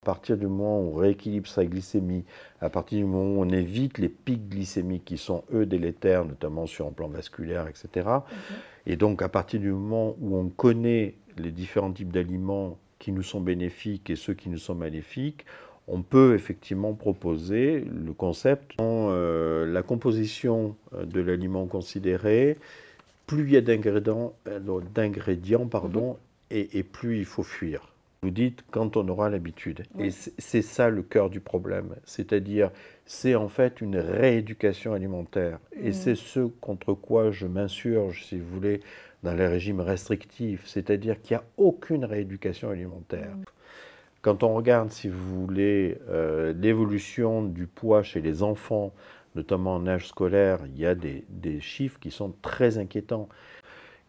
partir du moment où on rééquilibre sa glycémie, à partir du moment où on évite les pics glycémiques qui sont, eux, délétères, notamment sur un plan vasculaire, etc. Et donc, à partir du moment où on connaît les différents types d'aliments qui nous sont bénéfiques et ceux qui nous sont maléfiques, on peut effectivement proposer le concept, la composition de l'aliment considéré, plus il y a d'ingrédients, et plus il faut fuir. Vous dites quand on aura l'habitude. Oui. Et c'est ça le cœur du problème. C'est-à-dire, c'est en fait une rééducation alimentaire. Et c'est ce contre quoi je m'insurge, si vous voulez, dans les régimes restrictifs. C'est-à-dire qu'il n'y a aucune rééducation alimentaire. Quand on regarde, si vous voulez, l'évolution du poids chez les enfants, notamment en âge scolaire, il y a des chiffres qui sont très inquiétants.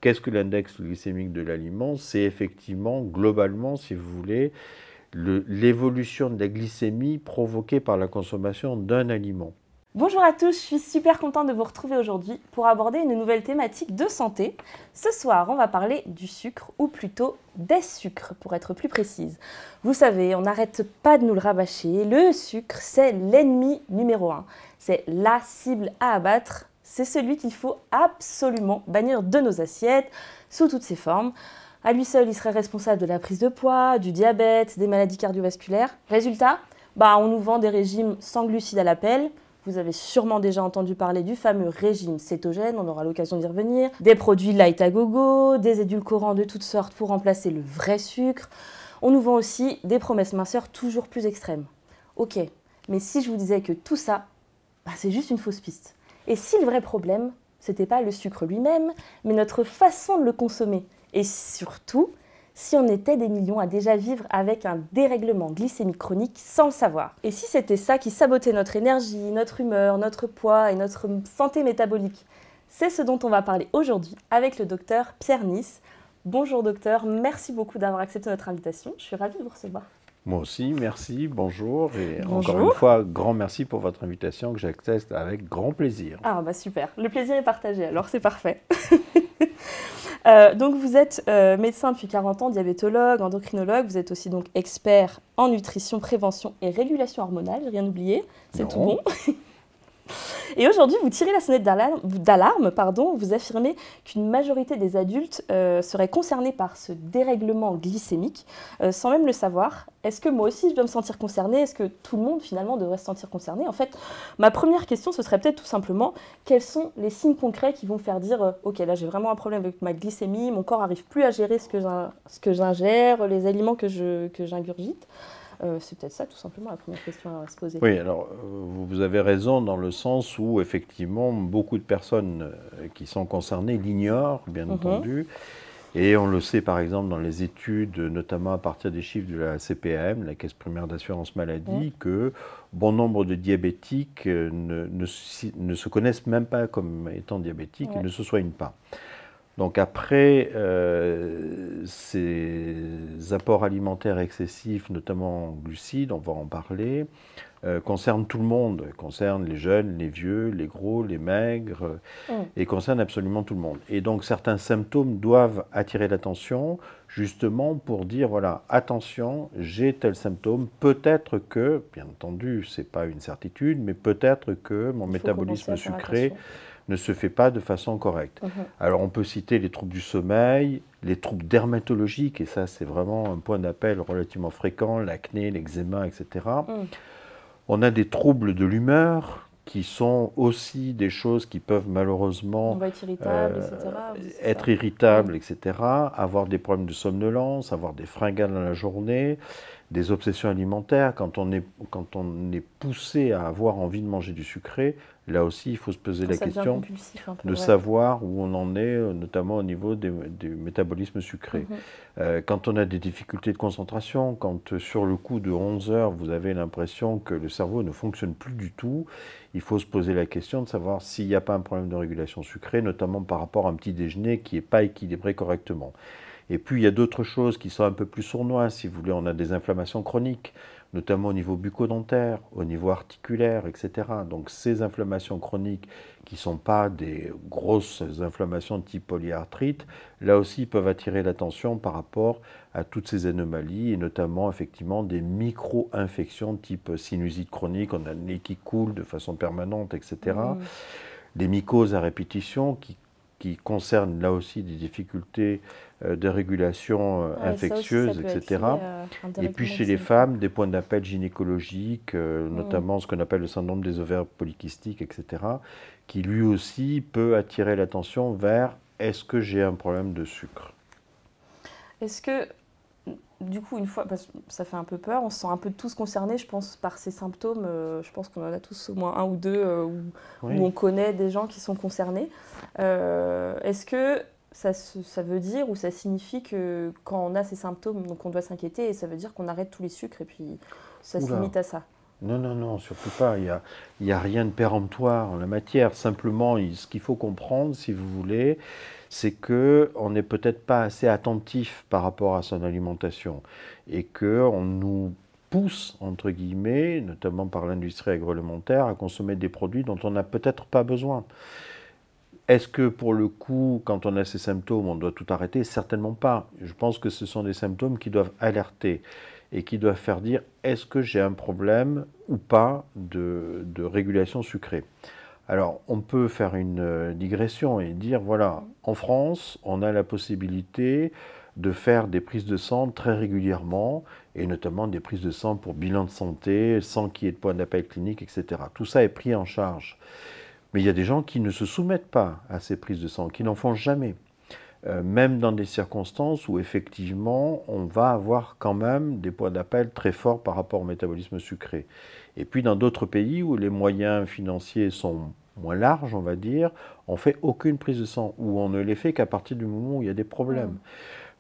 Qu'est-ce que l'index glycémique de l'aliment? C'est effectivement, globalement, si vous voulez, l'évolution de la glycémie provoquée par la consommation d'un aliment. Bonjour à tous, je suis super contente de vous retrouver aujourd'hui pour aborder une nouvelle thématique de santé. Ce soir, on va parler du sucre, ou plutôt des sucres, pour être plus précise. Vous savez, on n'arrête pas de nous le rabâcher. Le sucre, c'est l'ennemi numéro 1. C'est la cible à abattre. C'est celui qu'il faut absolument bannir de nos assiettes, sous toutes ses formes. À lui seul, il serait responsable de la prise de poids, du diabète, des maladies cardiovasculaires. Résultat, on nous vend des régimes sans glucides à l'appel. Vous avez sûrement déjà entendu parler du fameux régime cétogène, on aura l'occasion d'y revenir. Des produits light à gogo, des édulcorants de toutes sortes pour remplacer le vrai sucre. On nous vend aussi des promesses minceurs toujours plus extrêmes. Ok, mais si je vous disais que tout ça, c'est juste une fausse piste. Et si le vrai problème, c'était pas le sucre lui-même, mais notre façon de le consommer. Et surtout, si on était des millions à déjà vivre avec un dérèglement glycémique chronique sans le savoir. Et si c'était ça qui sabotait notre énergie, notre humeur, notre poids et notre santé métabolique? C'est ce dont on va parler aujourd'hui avec le docteur Pierre Nice. Bonjour docteur, merci beaucoup d'avoir accepté notre invitation. Je suis ravie de vous recevoir. Moi aussi, merci, bonjour. Et bonjour. Encore une fois, grand merci pour votre invitation que j'accepte avec grand plaisir. Ah super, le plaisir est partagé, alors c'est parfait. Donc vous êtes médecin depuis 40 ans, diabétologue, endocrinologue, vous êtes aussi donc expert en nutrition, prévention et régulation hormonale, j'ai rien oublié, c'est tout bon. Et aujourd'hui, vous tirez la sonnette d'alarme, vous affirmez qu'une majorité des adultes seraient concernés par ce dérèglement glycémique, sans même le savoir. Est-ce que moi aussi je dois me sentir concernée? Est-ce que tout le monde finalement devrait se sentir concerné? En fait, ma première question, ce serait peut-être tout simplement, quels sont les signes concrets qui vont faire dire ok, là j'ai vraiment un problème avec ma glycémie, mon corps n'arrive plus à gérer ce que j'ingère, les aliments que j'ingurgite. C'est peut-être ça, tout simplement, la première question à se poser. Oui, alors, vous avez raison dans le sens où, effectivement, beaucoup de personnes qui sont concernées l'ignorent, bien entendu. Et on le sait, par exemple, dans les études, notamment à partir des chiffres de la CPAM, la Caisse primaire d'assurance maladie, que bon nombre de diabétiques ne se connaissent même pas comme étant diabétiques et ne se soignent pas. Donc après, ces apports alimentaires excessifs, notamment en glucides, on va en parler, concernent tout le monde, concernent les jeunes, les vieux, les gros, les maigres, et concernent absolument tout le monde. Et donc certains symptômes doivent attirer l'attention, justement pour dire, voilà, attention, j'ai tel symptôme, peut-être que, bien entendu, ce n'est pas une certitude, mais peut-être que mon métabolisme sucré ne se fait pas de façon correcte. Alors on peut citer les troubles du sommeil, les troubles dermatologiques, et ça c'est vraiment un point d'appel relativement fréquent, l'acné, l'eczéma, etc. On a des troubles de l'humeur, qui sont aussi des choses qui peuvent malheureusement on va être irritable, être irritables, etc., avoir des problèmes de somnolence, avoir des fringales dans la journée, des obsessions alimentaires. Quand on est poussé à avoir envie de manger du sucré, là aussi, il faut se poser la question de savoir où on en est, notamment au niveau du métabolisme sucré. Quand on a des difficultés de concentration, quand sur le coup de 11 heures, vous avez l'impression que le cerveau ne fonctionne plus du tout, il faut se poser la question de savoir s'il n'y a pas un problème de régulation sucrée, notamment par rapport à un petit déjeuner qui n'est pas équilibré correctement. Et puis, il y a d'autres choses qui sont un peu plus sournoises, si vous voulez. On a des inflammations chroniques. notamment au niveau bucco-dentaire, au niveau articulaire, etc. Donc ces inflammations chroniques qui ne sont pas des grosses inflammations de type polyarthrite, là aussi peuvent attirer l'attention par rapport à toutes ces anomalies et notamment effectivement des micro-infections de type sinusite chronique, on a le nez qui coule de façon permanente, etc. Des mycoses à répétition qui concernent là aussi des difficultés de régulation infectieuse, etc. Et puis chez les femmes, des points d'appel gynécologiques, notamment ce qu'on appelle le syndrome des ovaires polykystiques, etc., qui lui aussi peut attirer l'attention vers est-ce que j'ai un problème de sucre? Est-ce que, du coup, une fois, parce que ça fait un peu peur, on se sent un peu tous concernés, je pense, par ces symptômes. Je pense qu'on en a tous au moins un ou deux où on connaît des gens qui sont concernés. Est-ce que ça veut dire ou ça signifie que quand on a ces symptômes, donc on doit s'inquiéter et ça veut dire qu'on arrête tous les sucres et puis ça se limite à ça? Non, non, non, surtout pas. Il y a rien de péremptoire en la matière. Simplement, ce qu'il faut comprendre, si vous voulez, c'est qu'on n'est peut-être pas assez attentif par rapport à son alimentation et qu'on nous pousse, entre guillemets, notamment par l'industrie agroalimentaire, à consommer des produits dont on n'a peut-être pas besoin. Est-ce que pour le coup, quand on a ces symptômes, on doit tout arrêter? Certainement pas. Je pense que ce sont des symptômes qui doivent alerter et qui doivent faire dire est-ce que j'ai un problème ou pas de régulation sucrée. Alors, on peut faire une digression et dire, voilà, en France, on a la possibilité de faire des prises de sang très régulièrement, et notamment des prises de sang pour bilan de santé, sans qu'il y ait de point d'appel clinique, etc. Tout ça est pris en charge. Mais il y a des gens qui ne se soumettent pas à ces prises de sang, qui n'en font jamais. Même dans des circonstances où effectivement on va avoir quand même des points d'appel très forts par rapport au métabolisme sucré. Et puis dans d'autres pays où les moyens financiers sont moins larges, on va dire, on ne fait aucune prise de sang, ou on ne les fait qu'à partir du moment où il y a des problèmes.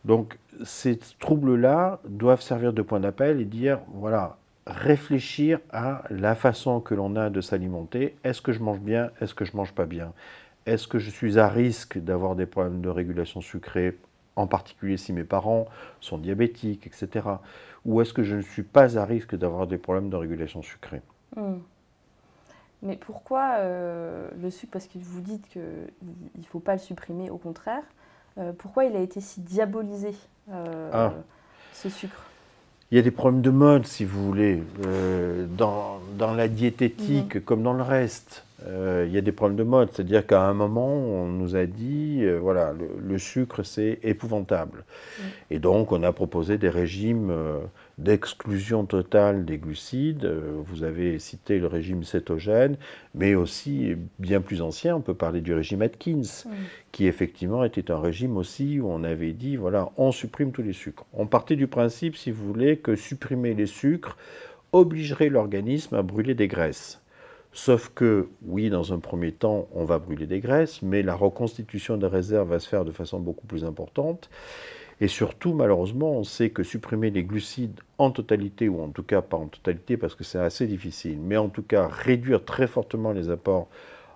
Donc ces troubles-là doivent servir de point d'appel et dire, voilà, réfléchir à la façon que l'on a de s'alimenter. Est-ce que je mange bien? Est-ce que je ne mange pas bien? Est-ce que je suis à risque d'avoir des problèmes de régulation sucrée, en particulier si mes parents sont diabétiques, etc. Ou est-ce que je ne suis pas à risque d'avoir des problèmes de régulation sucrée? Mais pourquoi le sucre? Parce que vous dites qu'il ne faut pas le supprimer, au contraire. Pourquoi il a été si diabolisé, ce sucre? Il y a des problèmes de mode, si vous voulez, dans la diététique comme dans le reste. Il y a des problèmes de mode, c'est-à-dire qu'à un moment, on nous a dit, voilà, le sucre, c'est épouvantable. Et donc, on a proposé des régimes d'exclusion totale des glucides. Vous avez cité le régime cétogène, mais aussi, bien plus ancien, on peut parler du régime Atkins, qui effectivement était un régime aussi où on avait dit, voilà, on supprime tous les sucres. On partait du principe, si vous voulez, que supprimer les sucres obligerait l'organisme à brûler des graisses. Sauf que, oui, dans un premier temps, on va brûler des graisses, mais la reconstitution des réserves va se faire de façon beaucoup plus importante. Et surtout, malheureusement, on sait que supprimer les glucides en totalité, ou en tout cas pas en totalité parce que c'est assez difficile, mais en tout cas réduire très fortement les apports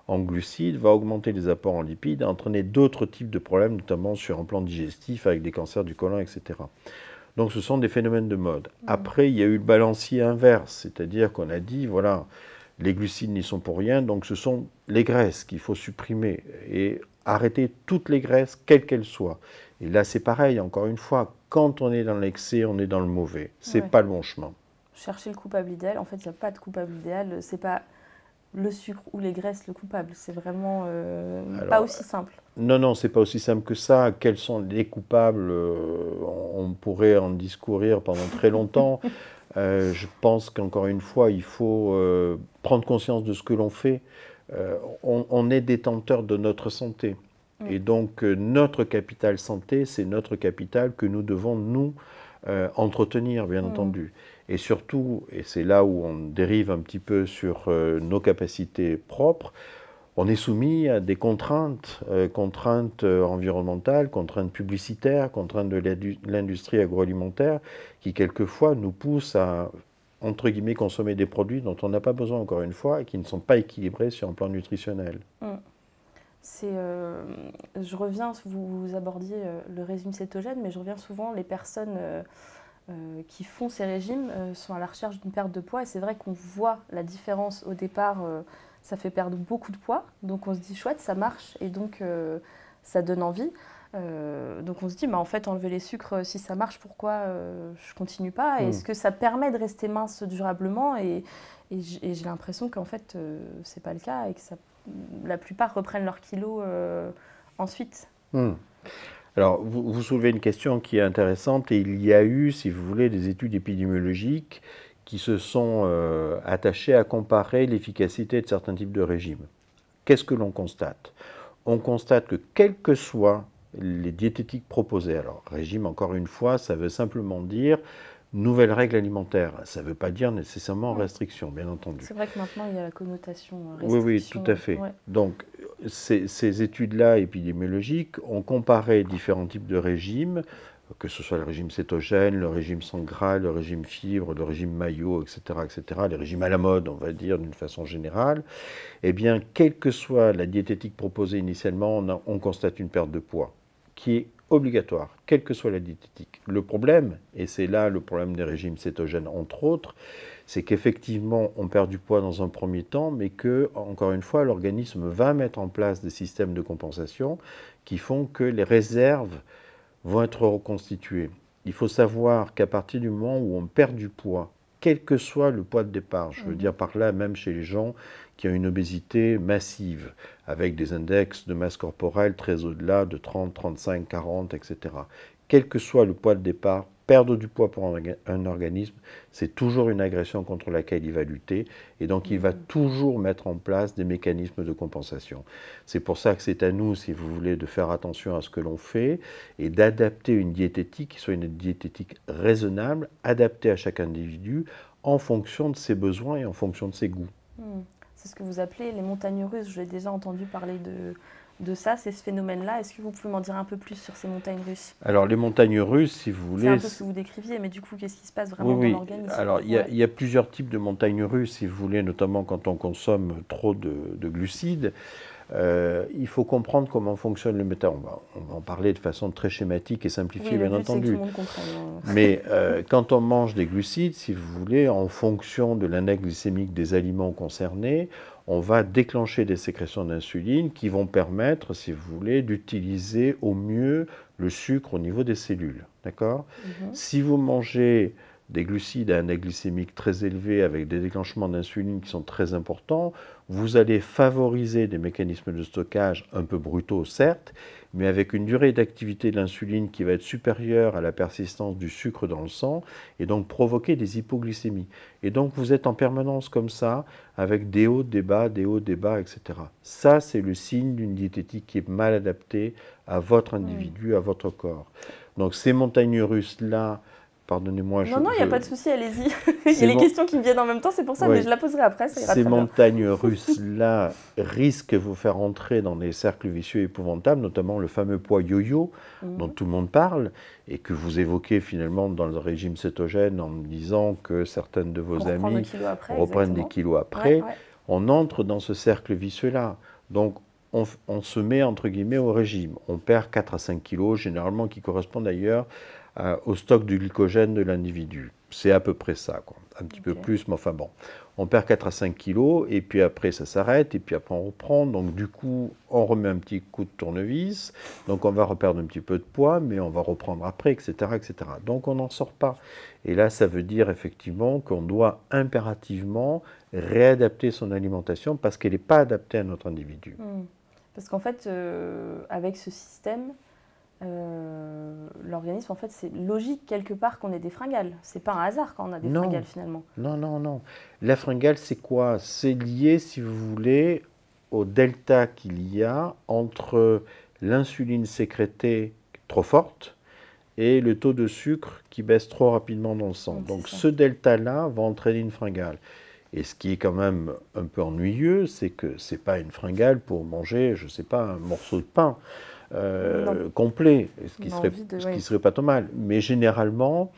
en glucides va augmenter les apports en lipides et entraîner d'autres types de problèmes, notamment sur un plan digestif avec des cancers du côlon, etc. Donc ce sont des phénomènes de mode. Après, il y a eu le balancier inverse, c'est-à-dire qu'on a dit, voilà, les glucides n'y sont pour rien, donc ce sont les graisses qu'il faut supprimer et arrêter toutes les graisses, quelles qu'elles soient. Et là, c'est pareil, encore une fois, quand on est dans l'excès, on est dans le mauvais. C'est pas le bon chemin. Chercher le coupable idéal, en fait, il n'y a pas de coupable idéal. C'est pas le sucre ou les graisses le coupable. C'est vraiment pas aussi simple. Non, non, c'est pas aussi simple que ça. Quels sont les coupables? On pourrait en discourir pendant très longtemps. Je pense qu'encore une fois, il faut prendre conscience de ce que l'on fait. On est détenteur de notre santé. Et donc, notre capital santé, c'est notre capital que nous devons, nous, entretenir, bien entendu. Et surtout, et c'est là où on dérive un petit peu sur nos capacités propres, on est soumis à des contraintes, contraintes environnementales, contraintes publicitaires, contraintes de l'industrie agroalimentaire, qui quelquefois nous poussent à, entre guillemets, consommer des produits dont on n'a pas besoin, encore une fois, et qui ne sont pas équilibrés sur un plan nutritionnel. Je reviens, vous abordiez le régime cétogène, mais je reviens souvent, les personnes qui font ces régimes sont à la recherche d'une perte de poids. Et c'est vrai qu'on voit la différence au départ, ça fait perdre beaucoup de poids. Donc on se dit chouette, ça marche et donc ça donne envie. Donc on se dit, en fait, enlever les sucres, si ça marche, pourquoi je continue pas? Et est-ce que ça permet de rester mince durablement? Et j'ai l'impression qu'en fait, c'est pas le cas et que la plupart reprennent leurs kilos ensuite. Alors, vous soulevez une question qui est intéressante et il y a eu, si vous voulez, des études épidémiologiques qui se sont attachées à comparer l'efficacité de certains types de régimes. Qu'est-ce que l'on constate? On constate que quelles que soient les diététiques proposées, alors régime encore une fois, ça veut simplement dire nouvelles règles alimentaires, ça ne veut pas dire nécessairement restriction, bien entendu. C'est vrai que maintenant il y a la connotation restriction. Oui, tout à fait. Ouais. Donc ces études-là épidémiologiques ont comparé différents types de régimes, que ce soit le régime cétogène, le régime sans gras, le régime fibre, le régime maillot, etc., les régimes à la mode, on va dire d'une façon générale. Eh bien, quelle que soit la diététique proposée initialement, on constate une perte de poids qui est obligatoire, quelle que soit la diététique. Le problème, et c'est là le problème des régimes cétogènes entre autres, c'est qu'effectivement on perd du poids dans un premier temps, mais que, encore une fois, l'organisme va mettre en place des systèmes de compensation qui font que les réserves vont être reconstituées. Il faut savoir qu'à partir du moment où on perd du poids, quel que soit le poids de départ, je veux dire par là même chez les gens qui ont une obésité massive, avec des index de masse corporelle très au-delà de 30, 35, 40, etc. Quel que soit le poids de départ, perdre du poids pour un organisme, c'est toujours une agression contre laquelle il va lutter, et donc il va toujours mettre en place des mécanismes de compensation. C'est pour ça que c'est à nous, si vous voulez, de faire attention à ce que l'on fait, et d'adapter une diététique qui soit une diététique raisonnable, adaptée à chaque individu, en fonction de ses besoins et en fonction de ses goûts. C'est ce que vous appelez les montagnes russes. J'ai déjà entendu parler de ça, c'est ce phénomène-là. Est-ce que vous pouvez m'en dire un peu plus sur ces montagnes russes? Alors, les montagnes russes, si vous voulez... C'est un peu ce que vous décriviez, mais du coup, qu'est-ce qui se passe vraiment dans l'organisme? Alors, il y a plusieurs types de montagnes russes, si vous voulez, notamment quand on consomme trop de glucides. Il faut comprendre comment fonctionne le métabolisme. On va en parler de façon très schématique et simplifiée, bien entendu. Tout le monde comprend. Mais quand on mange des glucides, si vous voulez, en fonction de l'index glycémique des aliments concernés, on va déclencher des sécrétions d'insuline qui vont permettre, si vous voulez, d'utiliser au mieux le sucre au niveau des cellules. D'accord ? Si vous mangez des glucides à un index glycémique très élevé avec des déclenchements d'insuline qui sont très importants, vous allez favoriser des mécanismes de stockage un peu brutaux, certes, mais avec une durée d'activité de l'insuline qui va être supérieure à la persistance du sucre dans le sang et donc provoquer des hypoglycémies. Et donc vous êtes en permanence comme ça, avec des hauts, des bas, des hauts, des bas, etc. Ça, c'est le signe d'une diététique qui est mal adaptée à votre individu, à votre corps. Donc ces montagnes russes-là, pardonnez-moi. Non, il n'y a pas de souci, allez-y. Il y a les questions qui me viennent en même temps, c'est pour ça, mais je la poserai après, ça ira très bien. Ces montagnes russes-là risquent de vous faire entrer dans des cercles vicieux épouvantables, notamment le fameux poids yo-yo dont tout le monde parle, et que vous évoquez finalement dans le régime cétogène en me disant que certaines de vos amies reprennent des kilos après. On entre dans ce cercle vicieux-là. Donc, on se met, entre guillemets, au régime. On perd 4 à 5 kilos, généralement, qui correspondent d'ailleurs au stock du glycogène de l'individu. C'est à peu près ça, quoi. Un petit peu plus, mais enfin bon. On perd 4 à 5 kilos, et puis après ça s'arrête, et puis après on reprend. Donc du coup, on remet un petit coup de tournevis, donc on va reperdre un petit peu de poids, mais on va reprendre après, etc. etc. Donc on n'en sort pas. Et là, ça veut dire effectivement qu'on doit impérativement réadapter son alimentation parce qu'elle n'est pas adaptée à notre individu. Parce qu'en fait, avec ce système, l'organisme, en fait, c'est logique quelque part qu'on ait des fringales. C'est pas un hasard quand on a des fringales finalement. Non. La fringale, c'est quoi? C'est lié, si vous voulez, au delta qu'il y a entre l'insuline sécrétée trop forte et le taux de sucre qui baisse trop rapidement dans le sang. Donc ce delta-là va entraîner une fringale. Et ce qui est quand même un peu ennuyeux, c'est que ce n'est pas une fringale pour manger, je ne sais pas, un morceau de pain. Complet, ce qui serait pas trop mal. Mais généralement,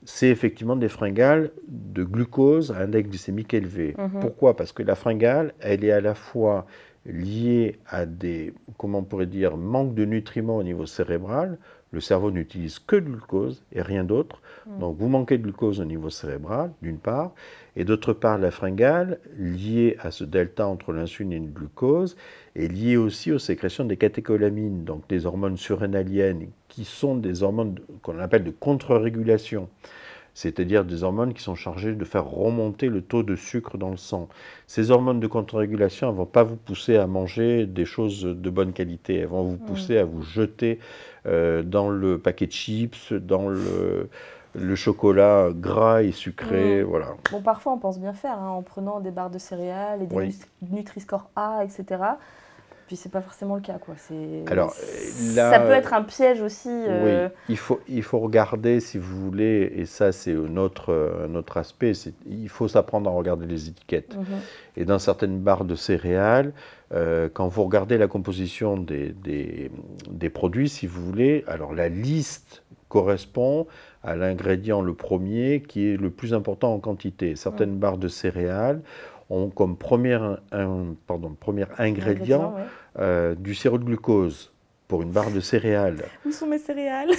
c'est effectivement des fringales de glucose à index glycémique élevé. Pourquoi? Parce que la fringale, elle est à la fois liée à des, comment on pourrait dire, manque de nutriments au niveau cérébral. Le cerveau n'utilise que de glucose et rien d'autre. Donc vous manquez de glucose au niveau cérébral, d'une part, et d'autre part, la fringale, liée à ce delta entre l'insuline et le glucose, est liée aussi aux sécrétions des catécholamines, donc des hormones surrénaliennes, qui sont des hormones qu'on appelle de contre-régulation, c'est-à-dire des hormones qui sont chargées de faire remonter le taux de sucre dans le sang. Ces hormones de contre-régulation ne vont pas vous pousser à manger des choses de bonne qualité, elles vont vous pousser à vous jeter dans le paquet de chips, dans le chocolat gras et sucré, voilà. Bon, parfois on pense bien faire, en prenant des barres de céréales et des Nutri-Score A, etc. Puis c'est pas forcément le cas, quoi. Alors, là, ça peut être un piège aussi. Oui, il faut regarder, si vous voulez, et ça c'est un autre aspect, il faut s'apprendre à regarder les étiquettes. Et dans certaines barres de céréales, quand vous regardez la composition des produits, si vous voulez, alors la liste correspond à l'ingrédient le premier qui est le plus important en quantité. Certaines barres de céréales ont comme premier ingrédient du sirop de glucose pour une barre de céréales. Où sont mes céréales?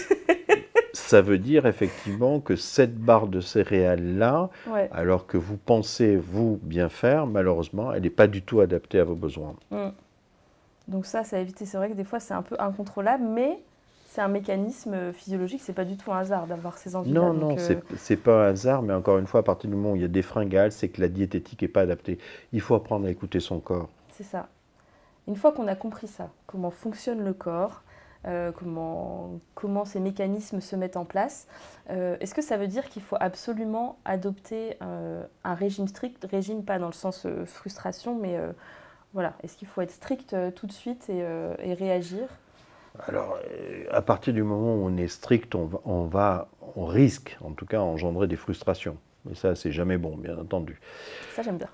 Ça veut dire effectivement que cette barre de céréales-là, alors que vous pensez, vous, bien faire, malheureusement, elle n'est pas du tout adaptée à vos besoins. Donc ça à éviter. C'est vrai que des fois, c'est un peu incontrôlable, mais c'est un mécanisme physiologique, c'est pas du tout un hasard d'avoir ces envies-là. Non, c'est pas un hasard, mais encore une fois, à partir du moment où il y a des fringales, c'est que la diététique n'est pas adaptée. Il faut apprendre à écouter son corps. C'est ça. Une fois qu'on a compris ça, comment fonctionne le corps, comment ces mécanismes se mettent en place, est-ce que ça veut dire qu'il faut absolument adopter un régime strict, régime pas dans le sens frustration, mais voilà, est-ce qu'il faut être strict tout de suite et réagir? Alors, à partir du moment où on est strict, on risque, en tout cas, engendrer des frustrations. Mais ça, c'est jamais bon, bien entendu. Ça, j'aime bien.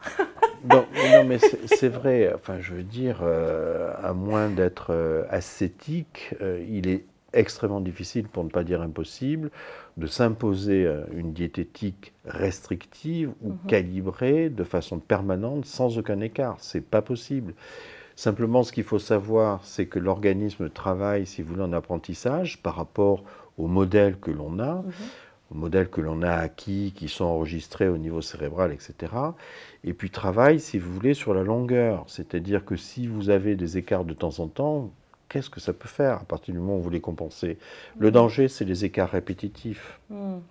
Non, mais c'est vrai. Enfin, je veux dire, à moins d'être ascétique, il est extrêmement difficile, pour ne pas dire impossible, de s'imposer une diététique restrictive ou calibrée de façon permanente, sans aucun écart. C'est pas possible. Simplement, ce qu'il faut savoir, c'est que l'organisme travaille, si vous voulez, en apprentissage par rapport au modèle que l'on a, aux modèles que l'on a acquis, qui sont enregistrés au niveau cérébral, etc. Et puis travaille, si vous voulez, sur la longueur. C'est-à-dire que si vous avez des écarts de temps en temps, qu'est-ce que ça peut faire à partir du moment où vous les compensez? Le danger, c'est les écarts répétitifs.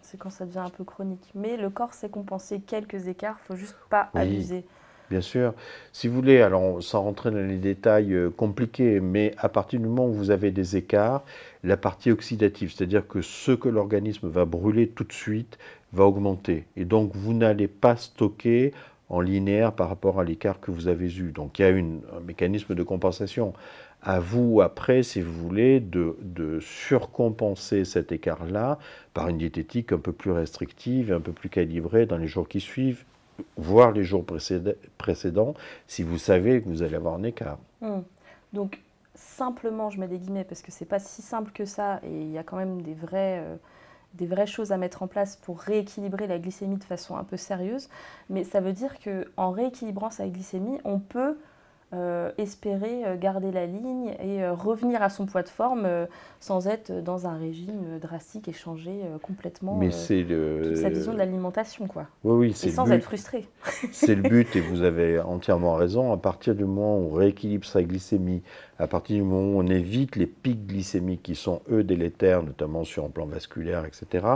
C'est quand ça devient un peu chronique. Mais le corps sait compenser quelques écarts, il ne faut juste pas abuser. Bien sûr. Si vous voulez, alors sans rentrer dans les détails compliqués, mais à partir du moment où vous avez des écarts, la partie oxydative, c'est-à-dire que ce que l'organisme va brûler tout de suite, va augmenter. Et donc, vous n'allez pas stocker en linéaire par rapport à l'écart que vous avez eu. Donc, il y a un mécanisme de compensation. À vous, après, si vous voulez, de surcompenser cet écart-là par une diététique un peu plus restrictive, un peu plus calibrée dans les jours qui suivent, voire les jours précédents, si vous savez que vous allez avoir un écart. Donc, simplement, je mets des guillemets, parce que ce n'est pas si simple que ça, et il y a quand même des vraies choses à mettre en place pour rééquilibrer la glycémie de façon un peu sérieuse, mais ça veut dire qu'en rééquilibrant sa glycémie, on peut espérer garder la ligne et revenir à son poids de forme sans être dans un régime drastique et changer complètement toute sa vision de l'alimentation, quoi. Oui, c'est et sans être frustré. C'est le but, et vous avez entièrement raison. À partir du moment où on rééquilibre sa glycémie, à partir du moment où on évite les pics glycémiques qui sont, eux, délétères, notamment sur un plan vasculaire, etc.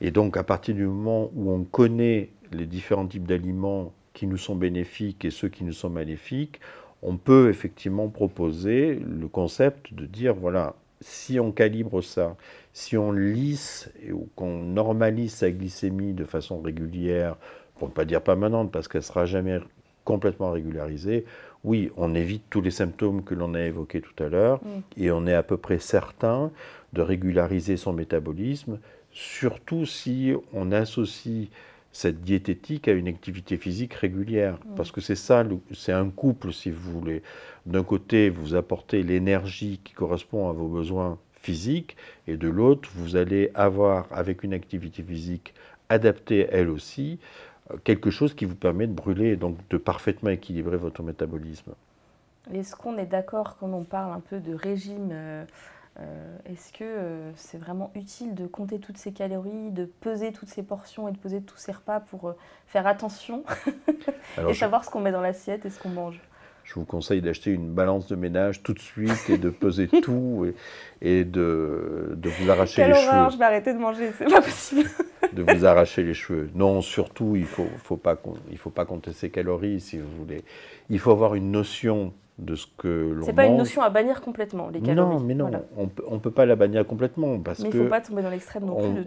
Et donc, à partir du moment où on connaît les différents types d'aliments qui nous sont bénéfiques et ceux qui nous sont maléfiques, on peut effectivement proposer le concept de dire, voilà, si on calibre ça, si on lisse ou qu'on normalise sa glycémie de façon régulière, pour ne pas dire permanente, parce qu'elle ne sera jamais complètement régularisée, oui, on évite tous les symptômes que l'on a évoqués tout à l'heure, et on est à peu près certain de régulariser son métabolisme, surtout si on associe cette diététique à une activité physique régulière. Parce que c'est ça, c'est un couple, si vous voulez. D'un côté, vous apportez l'énergie qui correspond à vos besoins physiques, et de l'autre, vous allez avoir, avec une activité physique adaptée elle aussi, quelque chose qui vous permet de brûler et donc de parfaitement équilibrer votre métabolisme. Est-ce qu'on est d'accord quand on parle un peu de régime Est-ce que c'est vraiment utile de compter toutes ces calories, de peser toutes ces portions et de peser tous ces repas pour faire attention et savoir ce qu'on met dans l'assiette et ce qu'on mange? Je vous conseille d'acheter une balance de ménage tout de suite et de peser tout et de vous arracher les cheveux. Quelle horreur, je vais arrêter de manger, c'est pas possible. De vous arracher les cheveux. Non, surtout, il faut pas compter ses calories, si vous voulez. Il faut avoir une notion de ce que l'on mange. C'est pas une notion à bannir complètement, les calories. Non, mais non, voilà. on peut pas la bannir complètement parce mais il que ne faut pas tomber dans l'extrême non plus.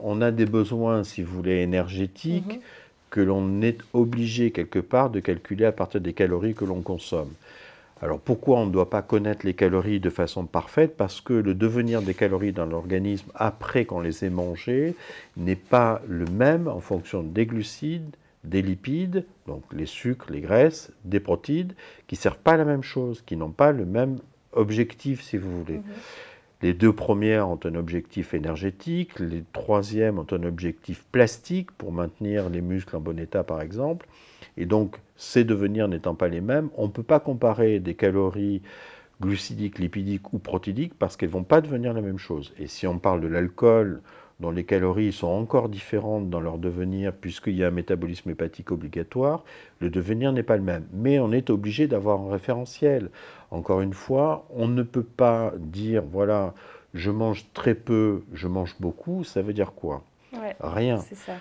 On a des besoins, si vous voulez, énergétiques que l'on est obligé quelque part de calculer à partir des calories que l'on consomme. Alors pourquoi on ne doit pas connaître les calories de façon parfaite? Parce que le devenir des calories dans l'organisme après qu'on les ait mangées n'est pas le même en fonction des glucides, des lipides, donc les sucres, les graisses, des protéines, qui ne servent pas à la même chose, qui n'ont pas le même objectif, si vous voulez. Les deux premières ont un objectif énergétique, les troisièmes ont un objectif plastique pour maintenir les muscles en bon état, par exemple. Et donc, ces devenirs n'étant pas les mêmes, on ne peut pas comparer des calories glucidiques, lipidiques ou protidiques parce qu'elles ne vont pas devenir la même chose. Et si on parle de l'alcool, dont les calories sont encore différentes dans leur devenir puisqu'il y a un métabolisme hépatique obligatoire, le devenir n'est pas le même. Mais on est obligé d'avoir un référentiel. Encore une fois, on ne peut pas dire, voilà, je mange très peu, je mange beaucoup, ça veut dire quoi? Rien. C'est ça.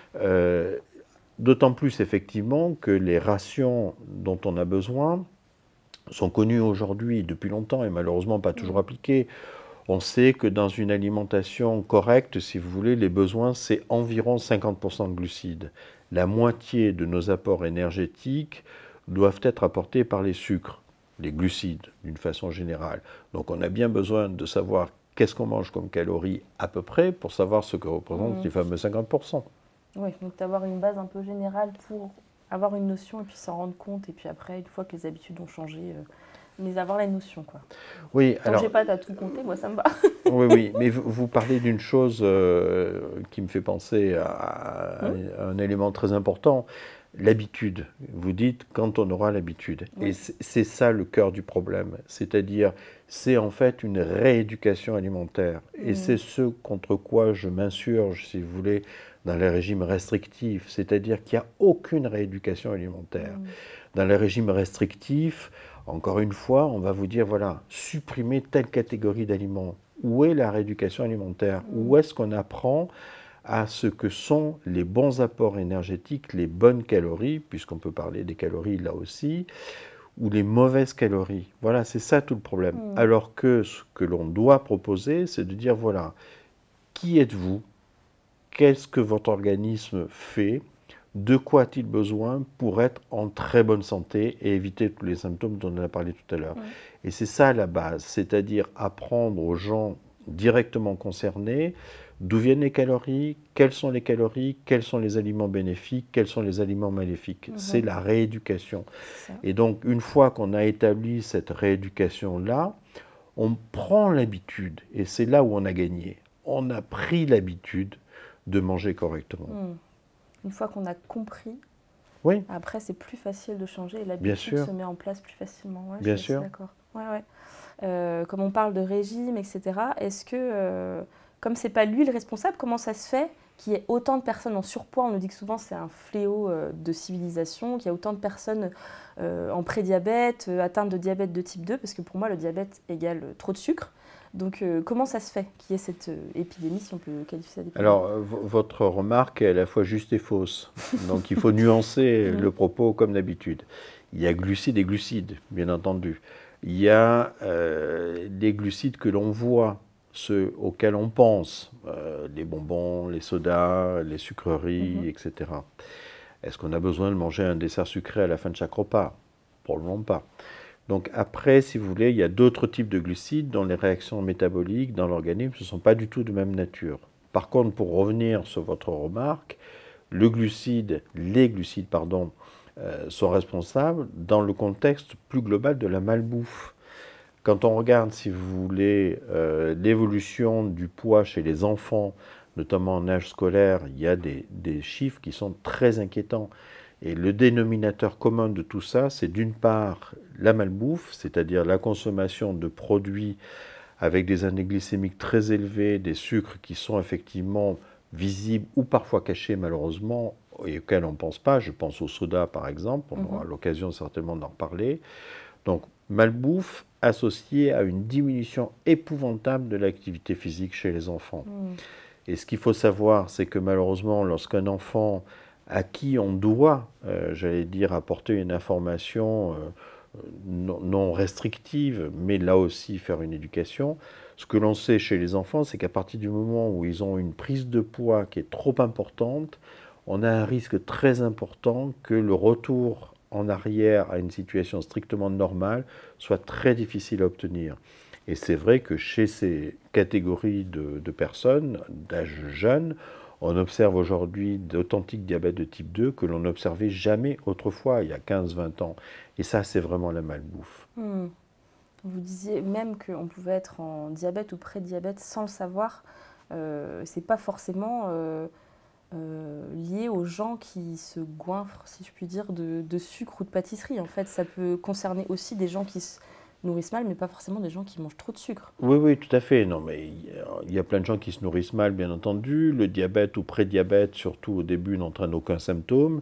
D'autant plus effectivement que les rations dont on a besoin sont connues aujourd'hui depuis longtemps et malheureusement pas toujours appliquées. On sait que dans une alimentation correcte, si vous voulez, les besoins, c'est environ 50% de glucides. La moitié de nos apports énergétiques doivent être apportés par les sucres, les glucides, d'une façon générale. Donc on a bien besoin de savoir qu'est-ce qu'on mange comme calories à peu près pour savoir ce que représentent les fameux 50%. Oui, donc d'avoir une base un peu générale pour avoir une notion et puis s'en rendre compte. Et puis après, une fois que les habitudes ont changé, mais avoir la notion, quoi. Oui, quand j'ai pas à tout compter, moi ça me va. Oui, mais vous parlez d'une chose qui me fait penser à un élément très important, l'habitude. Vous dites quand on aura l'habitude. Et c'est ça le cœur du problème. C'est-à-dire, c'est en fait une rééducation alimentaire. Et c'est ce contre quoi je m'insurge, si vous voulez, dans les régimes restrictifs. C'est-à-dire qu'il n'y a aucune rééducation alimentaire. Dans les régimes restrictifs, encore une fois, on va vous dire, voilà, supprimez telle catégorie d'aliments. Où est la rééducation alimentaire? Où est-ce qu'on apprend à ce que sont les bons apports énergétiques, les bonnes calories, puisqu'on peut parler des calories là aussi, ou les mauvaises calories? Voilà, c'est ça tout le problème. Alors que ce que l'on doit proposer, c'est de dire, voilà, qui êtes-vous? Qu'est-ce que votre organisme fait? De quoi a-t-il besoin pour être en très bonne santé et éviter tous les symptômes dont on a parlé tout à l'heure? Et c'est ça la base, c'est-à-dire apprendre aux gens directement concernés d'où viennent les calories, quels sont les aliments bénéfiques, quels sont les aliments maléfiques. C'est la rééducation. Et donc, une fois qu'on a établi cette rééducation-là, on prend l'habitude, et c'est là où on a gagné. On a pris l'habitude de manger correctement. Une fois qu'on a compris, après c'est plus facile de changer et l'habitude se met en place plus facilement. Bien sûr. D'accord. Comme on parle de régime, etc., est-ce que, comme c'est pas lui le responsable, comment ça se fait qu'il y ait autant de personnes en surpoids? On nous dit que souvent c'est un fléau de civilisation, qu'il y a autant de personnes en prédiabète, atteintes de diabète de type 2, parce que pour moi le diabète égale trop de sucre. Donc, comment ça se fait qu'il y ait cette épidémie, si on peut qualifier ça d'épidémie? Alors, votre remarque est à la fois juste et fausse. Donc, il faut nuancer le propos comme d'habitude. Il y a glucides et glucides, bien entendu. Il y a des glucides que l'on voit, ceux auxquels on pense, les bonbons, les sodas, les sucreries, etc. Est-ce qu'on a besoin de manger un dessert sucré à la fin de chaque repas? Probablement pas. Donc après, si vous voulez, il y a d'autres types de glucides dont les réactions métaboliques dans l'organisme ne sont pas du tout de même nature. Par contre, pour revenir sur votre remarque, les glucides, sont responsables dans le contexte plus global de la malbouffe. Quand on regarde, si vous voulez, l'évolution du poids chez les enfants, notamment en âge scolaire, il y a des chiffres qui sont très inquiétants. Et le dénominateur commun de tout ça, c'est d'une part la malbouffe, c'est-à-dire la consommation de produits avec des indices glycémiques très élevés, des sucres qui sont effectivement visibles ou parfois cachés malheureusement, et auxquels on ne pense pas. Je pense au soda par exemple, on aura l'occasion certainement d'en reparler. Donc malbouffe associée à une diminution épouvantable de l'activité physique chez les enfants. Et ce qu'il faut savoir, c'est que malheureusement, lorsqu'un enfant à qui on doit, j'allais dire, apporter une information non restrictive, mais là aussi faire une éducation, ce que l'on sait chez les enfants, c'est qu'à partir du moment où ils ont une prise de poids qui est trop importante, on a un risque très important que le retour en arrière à une situation strictement normale soit très difficile à obtenir. Et c'est vrai que chez ces catégories de personnes d'âge jeune, on observe aujourd'hui d'authentiques diabètes de type 2 que l'on n'observait jamais autrefois, il y a 15-20 ans. Et ça, c'est vraiment la malbouffe. Vous disiez même qu'on pouvait être en diabète ou pré-diabète sans le savoir. C'est pas forcément lié aux gens qui se goinfrent, si je puis dire, de sucre ou de pâtisserie. En fait, ça peut concerner aussi des gens qui se nourrissent mal, mais pas forcément des gens qui mangent trop de sucre. Oui, oui, tout à fait. Non, mais il y a plein de gens qui se nourrissent mal, bien entendu. Le diabète ou pré-diabète, surtout au début, n'entraîne aucun symptôme.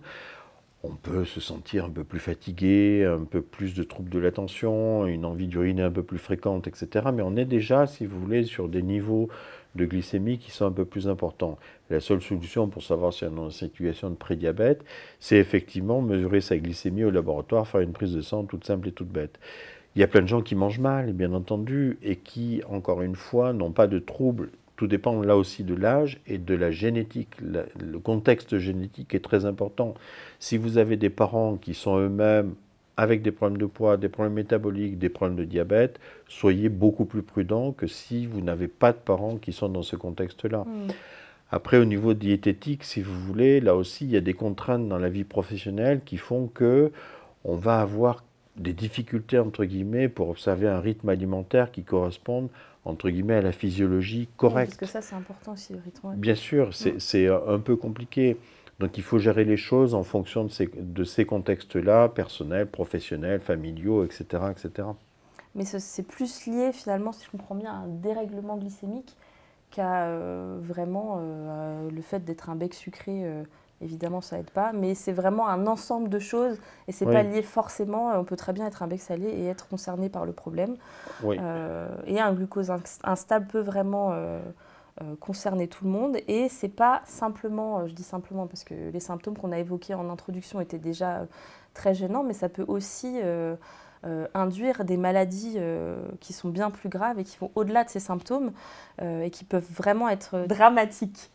On peut se sentir un peu plus fatigué, un peu plus de troubles de l'attention, une envie d'uriner un peu plus fréquente, etc. Mais on est déjà, si vous voulez, sur des niveaux de glycémie qui sont un peu plus importants. La seule solution pour savoir si on est en situation de prédiabète, c'est effectivement mesurer sa glycémie au laboratoire, faire une prise de sang toute simple et toute bête. Il y a plein de gens qui mangent mal, bien entendu, et qui, encore une fois, n'ont pas de troubles. Tout dépend là aussi de l'âge et de la génétique. Le contexte génétique est très important. Si vous avez des parents qui sont eux-mêmes avec des problèmes de poids, des problèmes métaboliques, des problèmes de diabète, soyez beaucoup plus prudents que si vous n'avez pas de parents qui sont dans ce contexte-là. Après, au niveau diététique, si vous voulez, là aussi, il y a des contraintes dans la vie professionnelle qui font que on va avoir des difficultés, entre guillemets, pour observer un rythme alimentaire qui corresponde, entre guillemets, à la physiologie correcte. Parce que ça, c'est important aussi, le rythme. Bien sûr, c'est un peu compliqué. Donc il faut gérer les choses en fonction de ces contextes-là, personnels, professionnels, familiaux, etc. etc. Mais c'est plus lié, finalement, si je comprends bien, à un dérèglement glycémique qu'à vraiment le fait d'être un bec sucré. Évidemment, ça aide pas, mais c'est vraiment un ensemble de choses et c'est pas lié forcément. On peut très bien être un bec salé et être concerné par le problème. Et un glucose instable peut vraiment concerner tout le monde. Et c'est pas simplement, je dis simplement parce que les symptômes qu'on a évoqués en introduction étaient déjà très gênants, mais ça peut aussi induire des maladies qui sont bien plus graves et qui vont au-delà de ces symptômes et qui peuvent vraiment être dramatiques.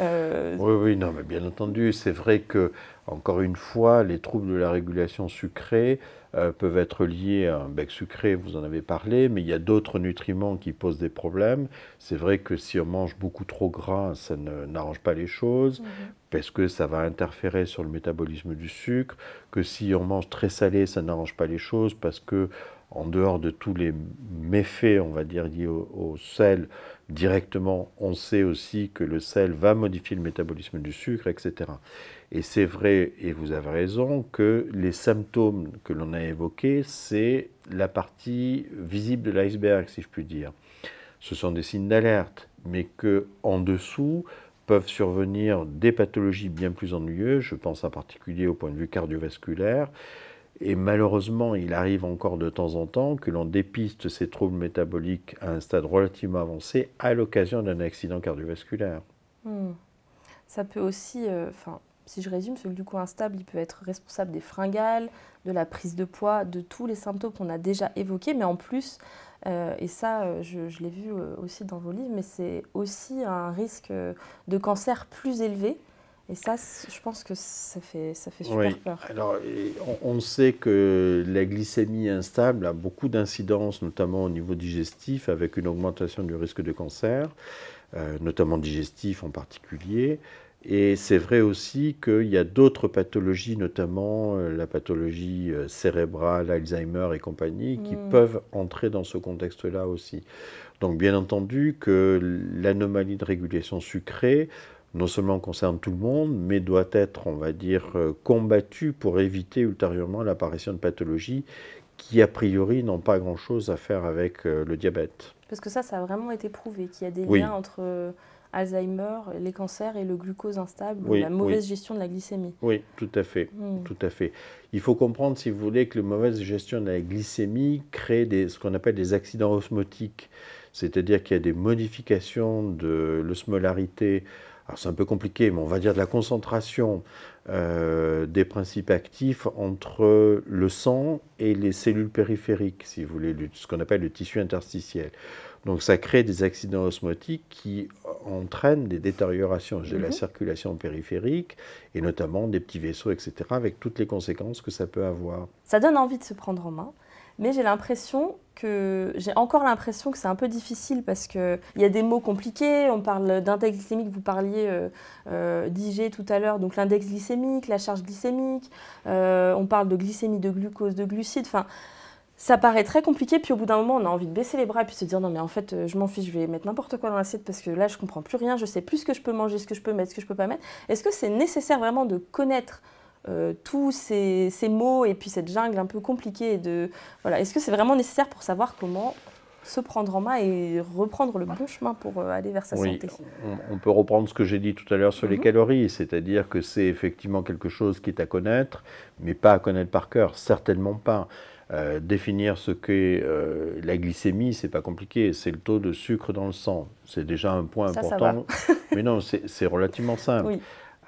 Oui, non, mais bien entendu, c'est vrai que, encore une fois, les troubles de la régulation sucrée peuvent être liés à un bec sucré, vous en avez parlé, mais il y a d'autres nutriments qui posent des problèmes. C'est vrai que si on mange beaucoup trop gras, ça n'arrange pas les choses, parce que ça va interférer sur le métabolisme du sucre, que si on mange très salé, ça n'arrange pas les choses, parce que en dehors de tous les méfaits, on va dire, liés au sel, directement, on sait aussi que le sel va modifier le métabolisme du sucre, etc. Et c'est vrai, et vous avez raison, que les symptômes que l'on a évoqués, c'est la partie visible de l'iceberg, si je puis dire. Ce sont des signes d'alerte, mais qu'en dessous peuvent survenir des pathologies bien plus ennuyeuses, je pense en particulier au point de vue cardiovasculaire. Et malheureusement, il arrive encore de temps en temps que l'on dépiste ces troubles métaboliques à un stade relativement avancé à l'occasion d'un accident cardiovasculaire. Ça peut aussi, si je résume, ce glucose instable, il peut être responsable des fringales, de la prise de poids, de tous les symptômes qu'on a déjà évoqués, mais en plus, et ça, je l'ai vu aussi dans vos livres, mais c'est aussi un risque de cancer plus élevé. Et ça, je pense que ça fait super peur. Alors, on sait que la glycémie instable a beaucoup d'incidences, notamment au niveau digestif, avec une augmentation du risque de cancer, notamment digestif en particulier. Et c'est vrai aussi qu'il y a d'autres pathologies, notamment la pathologie cérébrale, Alzheimer et compagnie, qui peuvent entrer dans ce contexte-là aussi. Donc, bien entendu que l'anomalie de régulation sucrée, non seulement concerne tout le monde, mais doit être, on va dire, combattue pour éviter ultérieurement l'apparition de pathologies qui, a priori, n'ont pas grand-chose à faire avec le diabète. Parce que ça a vraiment été prouvé, qu'il y a des Oui. liens entre Alzheimer, les cancers et le glucose instable, Oui, la mauvaise gestion de la glycémie. Oui, tout à fait. Tout à fait. Il faut comprendre, si vous voulez, que la mauvaise gestion de la glycémie crée ce qu'on appelle des accidents osmotiques. C'est-à-dire qu'il y a des modifications de l'osmolarité. Alors c'est un peu compliqué, mais on va dire de la concentration des principes actifs entre le sang et les cellules périphériques, si vous voulez, ce qu'on appelle le tissu interstitiel. Donc ça crée des accidents osmotiques qui entraînent des détériorations de la circulation périphérique et notamment des petits vaisseaux, etc., avec toutes les conséquences que ça peut avoir. Ça donne envie de se prendre en main, mais j'ai encore l'impression que c'est un peu difficile parce qu'il y a des mots compliqués. On parle d'index glycémique, vous parliez d'IG tout à l'heure, donc l'index glycémique, la charge glycémique, on parle de glycémie, de glucose, de glucides, enfin... Ça paraît très compliqué, puis au bout d'un moment, on a envie de baisser les bras et puis se dire non mais en fait, je m'en fiche, je vais mettre n'importe quoi dans l'assiette parce que là, je comprends plus rien, je sais plus ce que je peux manger, ce que je peux mettre, ce que je peux pas mettre. Est-ce que c'est nécessaire vraiment de connaître tous ces mots et puis cette jungle un peu compliquée voilà. Est-ce que c'est vraiment nécessaire pour savoir comment se prendre en main et reprendre le bon chemin pour aller vers sa santé? On peut reprendre ce que j'ai dit tout à l'heure sur les calories, c'est-à-dire que c'est effectivement quelque chose qui est à connaître, mais pas à connaître par cœur, certainement pas. Définir ce qu'est la glycémie, c'est pas compliqué, c'est le taux de sucre dans le sang. C'est déjà un point important, mais non, c'est relativement simple. Oui.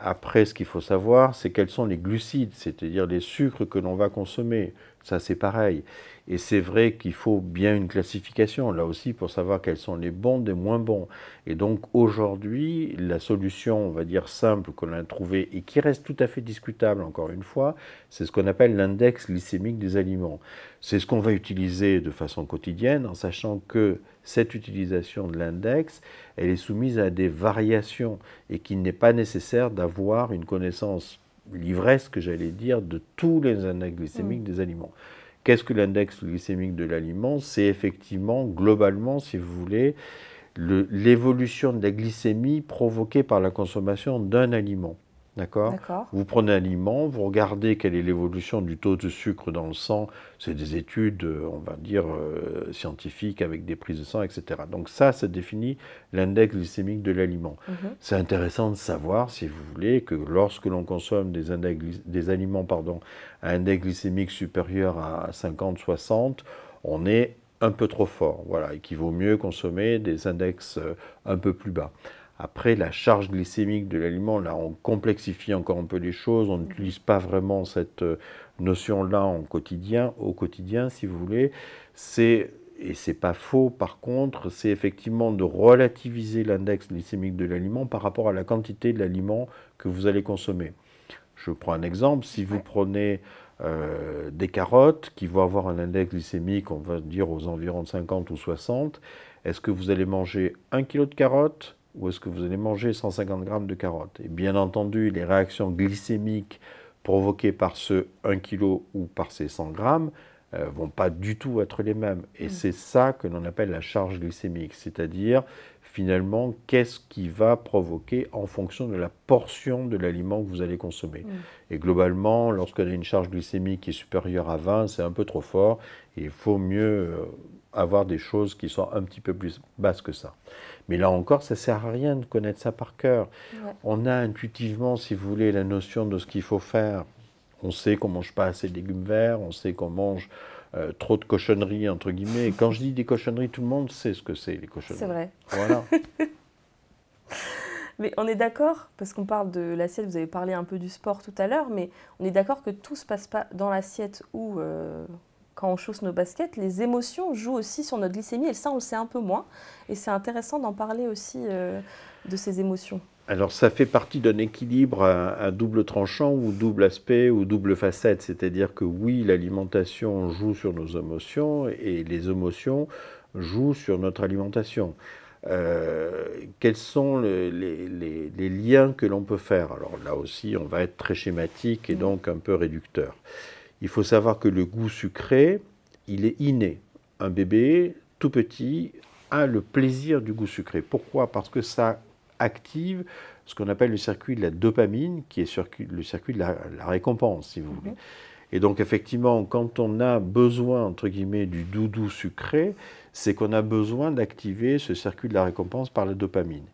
Après, ce qu'il faut savoir, c'est quels sont les glucides, c'est-à-dire les sucres que l'on va consommer. Ça, c'est pareil. Et c'est vrai qu'il faut bien une classification, là aussi, pour savoir quels sont les bons des moins bons. Et donc, aujourd'hui, la solution, on va dire, simple qu'on a trouvée et qui reste tout à fait discutable, encore une fois, c'est ce qu'on appelle l'index glycémique des aliments. C'est ce qu'on va utiliser de façon quotidienne, en sachant que cette utilisation de l'index, elle est soumise à des variations et qu'il n'est pas nécessaire d'avoir une connaissance livresque, j'allais dire, de tous les index glycémiques des aliments. Qu'est-ce que l'index glycémique de l'aliment? C'est effectivement, globalement, si vous voulez, l'évolution de la glycémie provoquée par la consommation d'un aliment. D'accord. Vous prenez un aliment, vous regardez quelle est l'évolution du taux de sucre dans le sang. C'est des études, on va dire, scientifiques avec des prises de sang, etc. Donc ça définit l'index glycémique de l'aliment. C'est intéressant de savoir, si vous voulez, que lorsque l'on consomme des aliments à index glycémique supérieur à 50-60, on est un peu trop fort. Voilà, et qu'il vaut mieux consommer des index un peu plus bas. Après, la charge glycémique de l'aliment, là, on complexifie encore un peu les choses. On n'utilise pas vraiment cette notion-là au quotidien, si vous voulez. Et c'est pas faux, par contre, c'est effectivement de relativiser l'index glycémique de l'aliment par rapport à la quantité de l'aliment que vous allez consommer. Je prends un exemple. Si vous prenez des carottes qui vont avoir un index glycémique, on va dire aux environs de 50 ou 60, est-ce que vous allez manger 1 kg de carottes ou est-ce que vous allez manger 150 grammes de carottes? Et bien entendu, les réactions glycémiques provoquées par ce 1 kg ou par ces 100 grammes vont pas du tout être les mêmes. Et c'est ça que l'on appelle la charge glycémique, c'est-à-dire finalement qu'est-ce qui va provoquer en fonction de la portion de l'aliment que vous allez consommer. Et globalement, lorsqu'on a une charge glycémique qui est supérieure à 20, c'est un peu trop fort et il faut mieux avoir des choses qui sont un petit peu plus basses que ça. Mais là encore, ça ne sert à rien de connaître ça par cœur. On a intuitivement, si vous voulez, la notion de ce qu'il faut faire. On sait qu'on ne mange pas assez de légumes verts, on sait qu'on mange trop de cochonneries, entre guillemets. Et quand je dis des cochonneries, tout le monde sait ce que c'est, les cochonneries. C'est vrai. Voilà. Mais on est d'accord, parce qu'on parle de l'assiette, vous avez parlé un peu du sport tout à l'heure, mais on est d'accord que tout ne se passe pas dans l'assiette ou quand on chausse nos baskets. Les émotions jouent aussi sur notre glycémie, et ça, on le sait un peu moins. Et c'est intéressant d'en parler aussi de ces émotions. Alors ça fait partie d'un équilibre à double tranchant ou double aspect ou double facette. C'est-à-dire que oui, l'alimentation joue sur nos émotions et les émotions jouent sur notre alimentation. Quels sont les liens que l'on peut faire? Alors là aussi, on va être très schématique et donc un peu réducteur. Il faut savoir que le goût sucré, il est inné. Un bébé tout petit a le plaisir du goût sucré. Pourquoi? Parce que ça active ce qu'on appelle le circuit de la dopamine, qui est le circuit de la récompense, si vous voulez. Et donc effectivement, quand on a besoin, entre guillemets, du doudou sucré, c'est qu'on a besoin d'activer ce circuit de la récompense par la dopamine.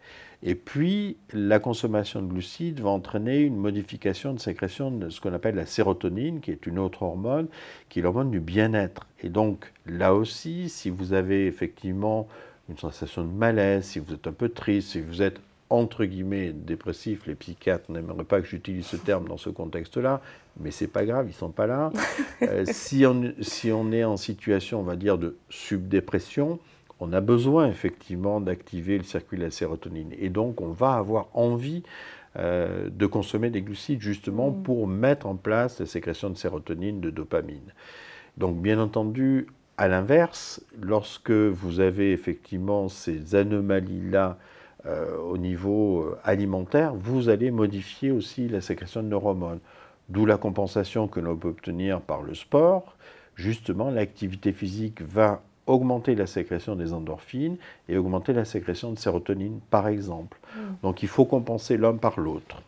Et puis, la consommation de glucides va entraîner une modification de sécrétion de ce qu'on appelle la sérotonine, qui est une autre hormone, qui est l'hormone du bien-être. Et donc, là aussi, si vous avez effectivement une sensation de malaise, si vous êtes un peu triste, si vous êtes entre guillemets dépressif, les psychiatres n'aimeraient pas que j'utilise ce terme dans ce contexte-là, mais c'est pas grave, ils sont pas là. Si on est en situation, on va dire, de subdépression, on a besoin effectivement d'activer le circuit de la sérotonine. Et donc, on va avoir envie de consommer des glucides justement pour mettre en place la sécrétion de sérotonine, de dopamine. Donc, bien entendu, à l'inverse, lorsque vous avez effectivement ces anomalies-là au niveau alimentaire, vous allez modifier aussi la sécrétion de neurohormones. D'où la compensation que l'on peut obtenir par le sport. Justement, l'activité physique va augmenter la sécrétion des endorphines et augmenter la sécrétion de sérotonine, par exemple. Donc il faut compenser l'un par l'autre.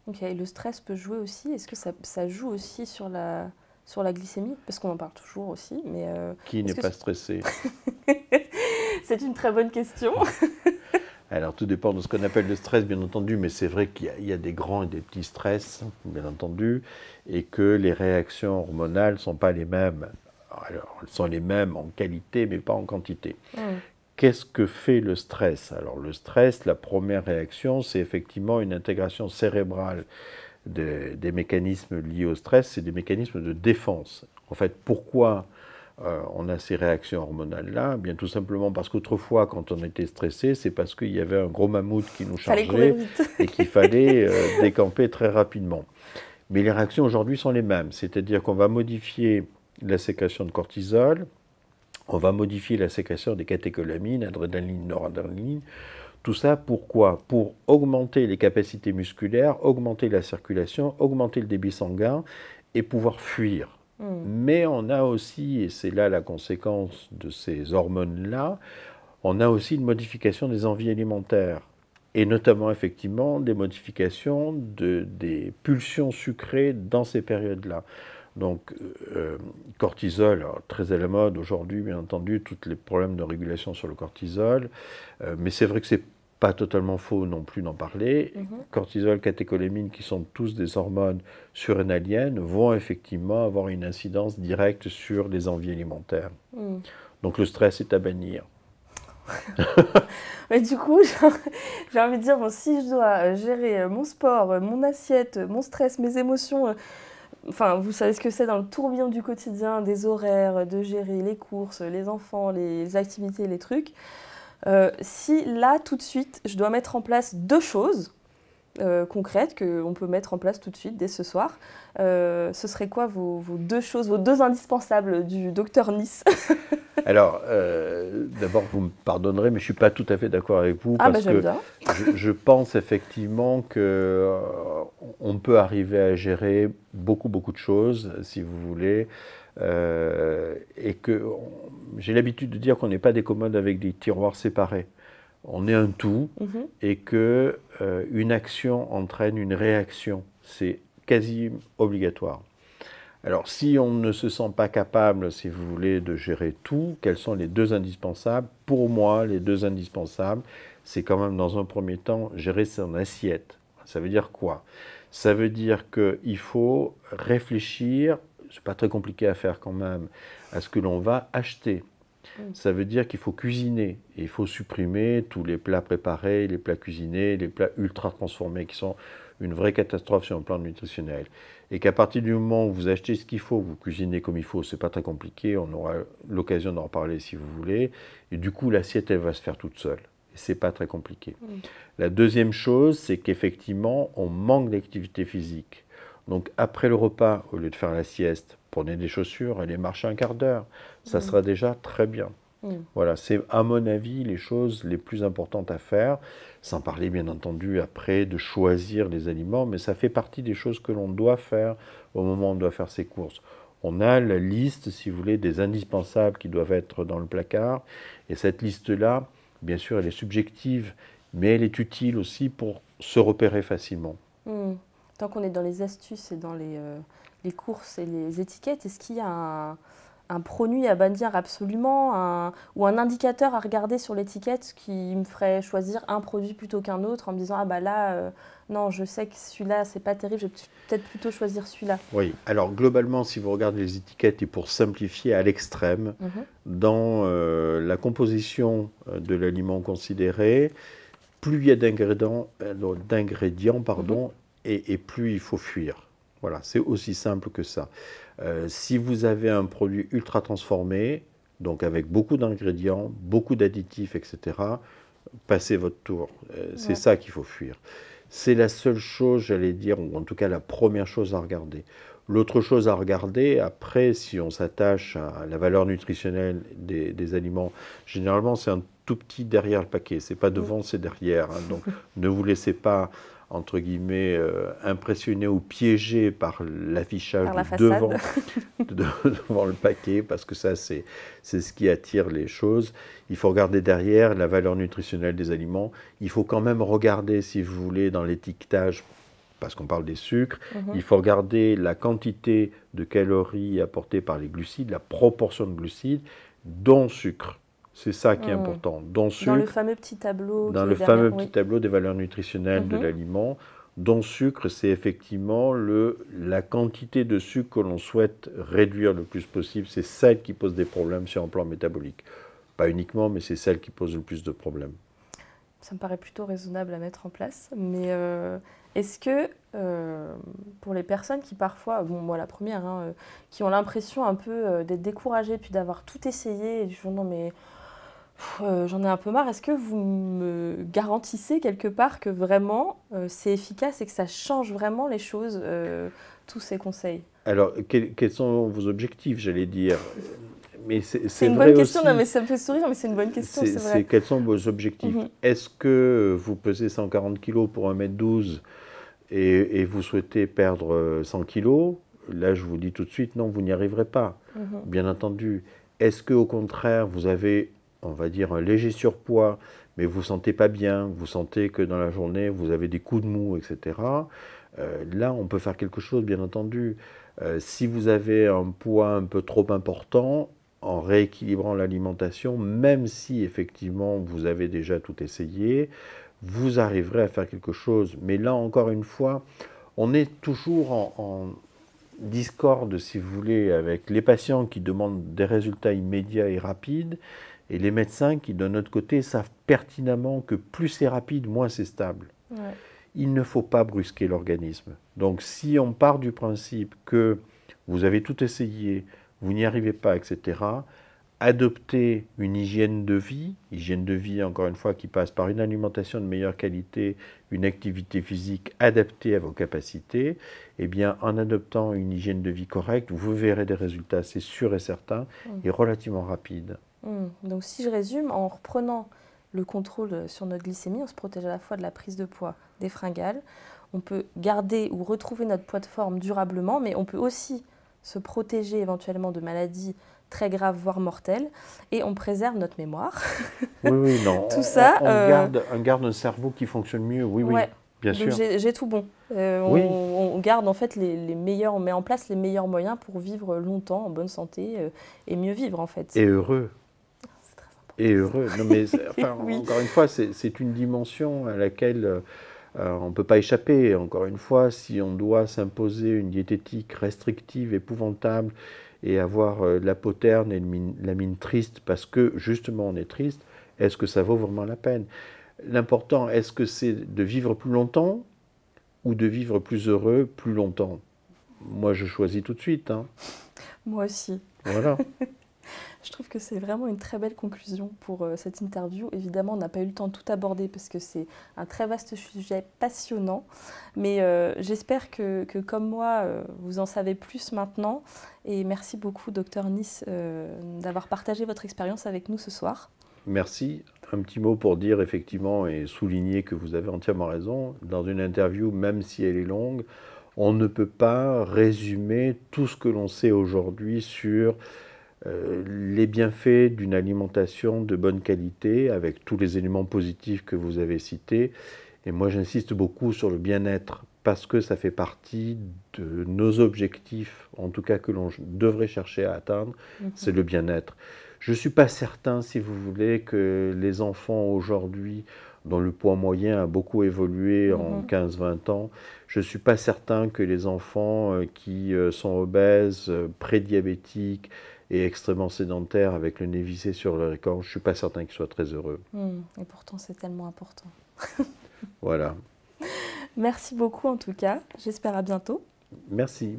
Ok, et le stress peut jouer aussi. Est-ce que ça joue aussi sur la glycémie? Parce qu'on en parle toujours aussi. Mais qui n'est pas stressé? C'est une très bonne question. Alors, tout dépend de ce qu'on appelle le stress, bien entendu, mais c'est vrai qu'il y a des grands et des petits stress, bien entendu, et que les réactions hormonales ne sont pas les mêmes. Alors, elles sont les mêmes en qualité, mais pas en quantité. Qu'est-ce que fait le stress? Alors, le stress, la première réaction, c'est effectivement une intégration cérébrale des mécanismes liés au stress, c'est des mécanismes de défense. En fait, pourquoi on a ces réactions hormonales-là? Bien tout simplement parce qu'autrefois, quand on était stressé, c'est parce qu'il y avait un gros mammouth qui nous chargeait et qu'il fallait décamper très rapidement. Mais les réactions aujourd'hui sont les mêmes, c'est-à-dire qu'on va modifier la sécrétion de cortisol, on va modifier la sécrétion des catécholamines, adrénaline, noradrénaline. Tout ça pourquoi? Pour augmenter les capacités musculaires, augmenter la circulation, augmenter le débit sanguin et pouvoir fuir. Mais on a aussi, et c'est là la conséquence de ces hormones-là, on a aussi une modification des envies alimentaires. Et notamment, effectivement, des modifications des pulsions sucrées dans ces périodes-là. Donc, cortisol, alors, très à la mode aujourd'hui, bien entendu, tous les problèmes de régulation sur le cortisol. Mais c'est vrai que c'est pas totalement faux non plus d'en parler. Cortisol, catécholamine, qui sont tous des hormones surrénaliennes, vont effectivement avoir une incidence directe sur les envies alimentaires. Donc le stress est à bannir. Mais du coup, j'ai envie de dire, bon, si je dois gérer mon sport, mon assiette, mon stress, mes émotions, enfin, vous savez ce que c'est dans le tourbillon du quotidien, des horaires, de gérer les courses, les enfants, les activités, les trucs. Si là, tout de suite, je dois mettre en place deux choses concrètes qu'on peut mettre en place tout de suite, dès ce soir, ce serait quoi vos deux choses, vos deux indispensables du docteur Nice? Alors, d'abord, vous me pardonnerez, mais je ne suis pas tout à fait d'accord avec vous, parce que je pense effectivement qu'on peut arriver à gérer beaucoup de choses, si vous voulez, et que j'ai l'habitude de dire qu'on n'est pas des commodes avec des tiroirs séparés. On est un tout, et que une action entraîne une réaction. C'est quasi obligatoire. Alors, si on ne se sent pas capable, si vous voulez, de gérer tout, quels sont les deux indispensables? Pour moi, les deux indispensables, c'est quand même, dans un premier temps, gérer son assiette. Ça veut dire quoi? Ça veut dire qu'il faut réfléchir, c'est pas très compliqué à faire quand même, à ce que l'on va acheter. Ça veut dire qu'il faut cuisiner, et il faut supprimer tous les plats préparés, les plats cuisinés, les plats ultra transformés, qui sont une vraie catastrophe sur le plan nutritionnel. Et qu'à partir du moment où vous achetez ce qu'il faut, vous cuisinez comme il faut, c'est pas très compliqué, on aura l'occasion d'en reparler si vous voulez, et du coup l'assiette elle va se faire toute seule, et c'est pas très compliqué. La deuxième chose, c'est qu'effectivement on manque d'activité physique. Donc après le repas, au lieu de faire la sieste, prenez des chaussures, allez marcher un quart d'heure, ça sera déjà très bien. Voilà, c'est à mon avis les choses les plus importantes à faire, sans parler bien entendu après de choisir les aliments, mais ça fait partie des choses que l'on doit faire au moment où on doit faire ses courses. On a la liste, si vous voulez, des indispensables qui doivent être dans le placard, et cette liste-là, bien sûr, elle est subjective, mais elle est utile aussi pour se repérer facilement. Tant qu'on est dans les astuces et dans les courses et les étiquettes, est-ce qu'il y a un produit à bannir absolument, ou un indicateur à regarder sur l'étiquette qui me ferait choisir un produit plutôt qu'un autre en me disant « Ah bah là, non, je sais que celui-là, c'est pas terrible, je vais peut-être plutôt choisir celui-là. » Oui, alors globalement, si vous regardez les étiquettes, et pour simplifier à l'extrême, dans la composition de l'aliment considéré, plus il y a d'ingrédients, et plus il faut fuir. Voilà, c'est aussi simple que ça. Si vous avez un produit ultra transformé, donc avec beaucoup d'ingrédients, beaucoup d'additifs, etc., passez votre tour. C'est ça qu'il faut fuir. C'est la seule chose, j'allais dire, ou en tout cas la première chose à regarder. L'autre chose à regarder, après, si on s'attache à la valeur nutritionnelle des aliments, généralement c'est un tout petit derrière le paquet, c'est pas devant, c'est derrière. Hein. Donc ne vous laissez pas, entre guillemets, impressionner ou piéger par l'affichage devant le paquet, parce que ça c'est ce qui attire les choses. Il faut regarder derrière la valeur nutritionnelle des aliments. Il faut quand même regarder, si vous voulez, dans l'étiquetage, parce qu'on parle des sucres, il faut regarder la quantité de calories apportées par les glucides, la proportion de glucides, dont sucre. C'est ça qui est important. Dont sucre, dans le fameux petit tableau. Dans le fameux petit tableau des valeurs nutritionnelles de l'aliment. Dont sucre, c'est effectivement la quantité de sucre que l'on souhaite réduire le plus possible. C'est celle qui pose des problèmes sur un plan métabolique. Pas uniquement, mais c'est celle qui pose le plus de problèmes. Ça me paraît plutôt raisonnable à mettre en place. Mais est-ce que pour les personnes qui parfois, bon moi la première, hein, qui ont l'impression un peu d'être découragées puis d'avoir tout essayé et du jour non mais j'en ai un peu marre, est-ce que vous me garantissez quelque part que vraiment c'est efficace et que ça change vraiment les choses, tous ces conseils? Alors quels sont vos objectifs, j'allais dire? Mais c'est une bonne question, non, mais ça me fait sourire, mais c'est une bonne question, c'est vrai. Quels sont vos objectifs? Est-ce que vous pesez 140 kg pour 1m12 et vous souhaitez perdre 100 kg? Là, je vous dis tout de suite, non, vous n'y arriverez pas, bien entendu. Est-ce qu'au contraire, vous avez, on va dire, un léger surpoids, mais vous ne vous sentez pas bien, vous sentez que dans la journée, vous avez des coups de mou, etc. Là, on peut faire quelque chose, bien entendu. Si vous avez un poids un peu trop important, en rééquilibrant l'alimentation, même si effectivement vous avez déjà tout essayé, vous arriverez à faire quelque chose. Mais là, encore une fois, on est toujours en discorde, si vous voulez, avec les patients qui demandent des résultats immédiats et rapides, et les médecins qui, d'un autre côté, savent pertinemment que plus c'est rapide, moins c'est stable. Ouais. Il ne faut pas brusquer l'organisme. Donc si on part du principe que vous avez tout essayé, vous n'y arrivez pas, etc., adoptez une hygiène de vie encore une fois qui passe par une alimentation de meilleure qualité, une activité physique adaptée à vos capacités, eh bien en adoptant une hygiène de vie correcte, vous verrez des résultats, c'est sûr et certain, et relativement rapides. Donc si je résume, en reprenant le contrôle sur notre glycémie, on se protège à la fois de la prise de poids, des fringales, on peut garder ou retrouver notre poids de forme durablement, mais on peut aussi se protéger éventuellement de maladies très graves, voire mortelles, et on préserve notre mémoire. Oui, non. Tout ça. On garde un cerveau qui fonctionne mieux, oui, bien sûr. J'ai tout bon. On garde en fait les meilleurs, on met en place les meilleurs moyens pour vivre longtemps, en bonne santé, et mieux vivre en fait. Et heureux. C'est très important. Et heureux. Non, mais encore une fois, c'est une dimension à laquelle on ne peut pas échapper. Encore une fois, si on doit s'imposer une diététique restrictive, épouvantable, et avoir la peau terne et la mine triste parce que justement on est triste, est-ce que ça vaut vraiment la peine? L'important, est-ce que c'est de vivre plus longtemps ou de vivre plus heureux plus longtemps? Moi, je choisis tout de suite. Hein. Moi aussi. Voilà. Je trouve que c'est vraiment une très belle conclusion pour cette interview. Évidemment, on n'a pas eu le temps de tout aborder parce que c'est un très vaste sujet passionnant. Mais j'espère que comme moi, vous en savez plus maintenant. Et merci beaucoup, Dr Nice, d'avoir partagé votre expérience avec nous ce soir. Merci. Un petit mot pour dire effectivement et souligner que vous avez entièrement raison. Dans une interview, même si elle est longue, on ne peut pas résumer tout ce que l'on sait aujourd'hui sur les bienfaits d'une alimentation de bonne qualité avec tous les éléments positifs que vous avez cités. Et moi, j'insiste beaucoup sur le bien-être parce que ça fait partie de nos objectifs, en tout cas que l'on devrait chercher à atteindre, c'est le bien-être. Je ne suis pas certain, si vous voulez, que les enfants aujourd'hui, dont le poids moyen a beaucoup évolué en 15-20 ans, je ne suis pas certain que les enfants qui sont obèses, prédiabétiques et extrêmement sédentaires avec le nez vissé sur leur écorne, je ne suis pas certain qu'ils soient très heureux. Et pourtant, c'est tellement important. Voilà. Merci beaucoup en tout cas. J'espère à bientôt. Merci.